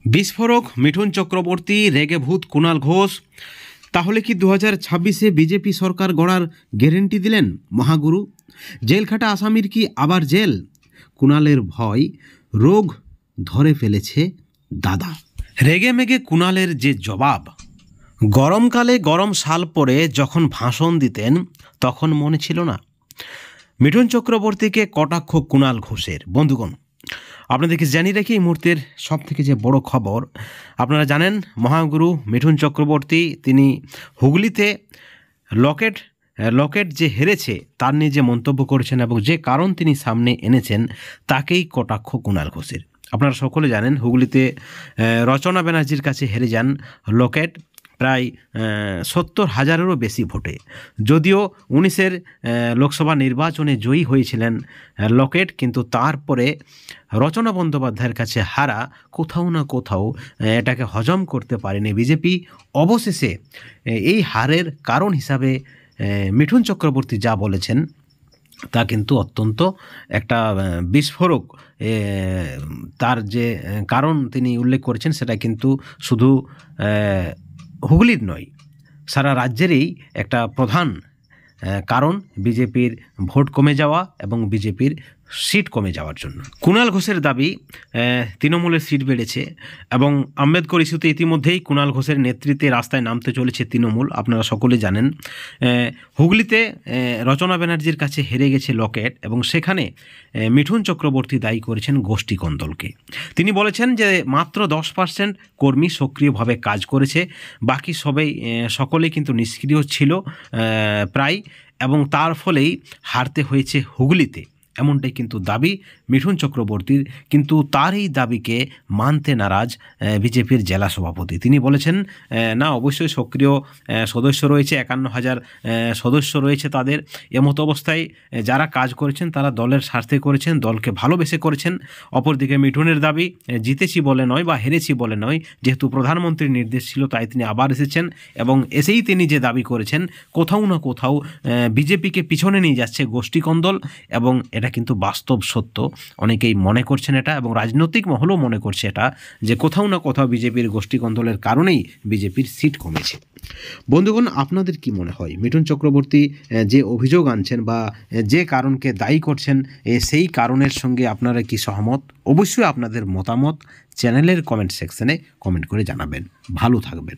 বিস্ফোরক মিঠুন চক্রবর্তী, রেগে ভূত কুণাল ঘোষ। তাহলে কি 2026-এ বিজেপি সরকার গড়ার গ্যারেন্টি দিলেন মহাগুরু? জেলখাটা আসামির কি আবার জেল? কুণালের ভয় রোগ ধরে ফেলেছে দাদা। রেগে মেগে কুণালের যে জবাব! গরমকালে গরম শাল পরে যখন ভাষণ দিতেন তখন মনে ছিল না মিঠুন চক্রবর্তীকে কটাক্ষ কুণাল ঘোষের। বন্ধুগণ, আপনাদেরকে জানিয়ে রাখি এই মুহূর্তের সব থেকে যে বড় খবর, আপনারা জানেন মহাগুরু মিঠুন চক্রবর্তী তিনি হুগলিতে লকেট যে হেরেছে তার নিয়ে যে মন্তব্য করেছেন এবং যে কারণ তিনি সামনে এনেছেন তাকেই কটাক্ষ কুণাল ঘোষের। আপনারা সকলে জানেন হুগলিতে রচনা ব্যানার্জির কাছে হেরে যান লকেট প্রায় 70,000-এরও বেশি ভোটে। যদিও 19-এর লোকসভা নির্বাচনে জয়ী হয়েছিলেন লকেট, কিন্তু তারপরে রচনা বন্দ্যোপাধ্যায়ের কাছে হারা কোথাও না কোথাও এটাকে হজম করতে পারেনি বিজেপি। অবশেষে এই হারের কারণ হিসাবে মিঠুন চক্রবর্তী যা বলেছেন তা কিন্তু অত্যন্ত একটা বিস্ফোরক। তার যে কারণ তিনি উল্লেখ করেছেন সেটা কিন্তু শুধু হুগলির নয়, সারা রাজ্যেরই একটা প্রধান কারণ বিজেপির ভোট কমে যাওয়া এবং বিজেপির সিট কমে যাওয়ার জন্য। কুণাল ঘোষের দাবি তৃণমূলের সিট বেড়েছে এবং আম্বেদকর ইস্যুতে ইতিমধ্যেই কুণাল ঘোষের নেতৃত্বে রাস্তায় নামতে চলেছে তৃণমূল। আপনারা সকলে জানেন হুগলিতে রচনা ব্যানার্জির কাছে হেরে গেছে লকেট এবং সেখানে মিঠুন চক্রবর্তী দায়ী করেছেন গোষ্ঠী কোন্দলকে। তিনি বলেছেন যে মাত্র 10% কর্মী সক্রিয়ভাবে কাজ করেছে, বাকি সকলেই কিন্তু নিষ্ক্রিয় ছিল প্রায়, এবং তার ফলেই হারতে হয়েছে হুগলিতে, এমনটাই কিন্তু দাবি মিঠুন চক্রবর্তীর। কিন্তু তার এই দাবিকে মানতে নারাজ বিজেপির জেলা সভাপতি। তিনি বলেছেন না, অবশ্যই সক্রিয় সদস্য রয়েছে, 51,000 সদস্য রয়েছে তাদের। এমতো অবস্থায় যারা কাজ করেছেন তারা দলের স্বার্থে করেছেন, দলকে ভালোবেসে করেছেন। অপরদিকে মিঠুনের দাবি জিতেছি বলে নয় বা হেরেছি বলে নয়, যেহেতু প্রধানমন্ত্রীর নির্দেশ ছিল তাই তিনি আবার এসেছেন এবং এসেই তিনি যে দাবি করেছেন কোথাও না কোথাও বিজেপিকে পিছনে নিয়ে যাচ্ছে গোষ্ঠী কোন্দল, এবং এটা কিন্তু বাস্তব সত্য। অনেকেই মনে করছেন এটা এবং রাজনৈতিক মহলও মনে করছে এটা, যে কোথাও না কোথাও বিজেপির গোষ্ঠী কোন্দলের কারণেই বিজেপির সিট কমেছে। বন্ধুগণ, আপনাদের কি মনে হয় মিঠুন চক্রবর্তী যে অভিযোগ আনছেন বা যে কারণকে দায়ী করছেন সেই কারণের সঙ্গে আপনারা কি সহমত? অবশ্যই আপনাদের মতামত চ্যানেলের কমেন্ট সেকশনে কমেন্ট করে জানাবেন। ভালো থাকবেন।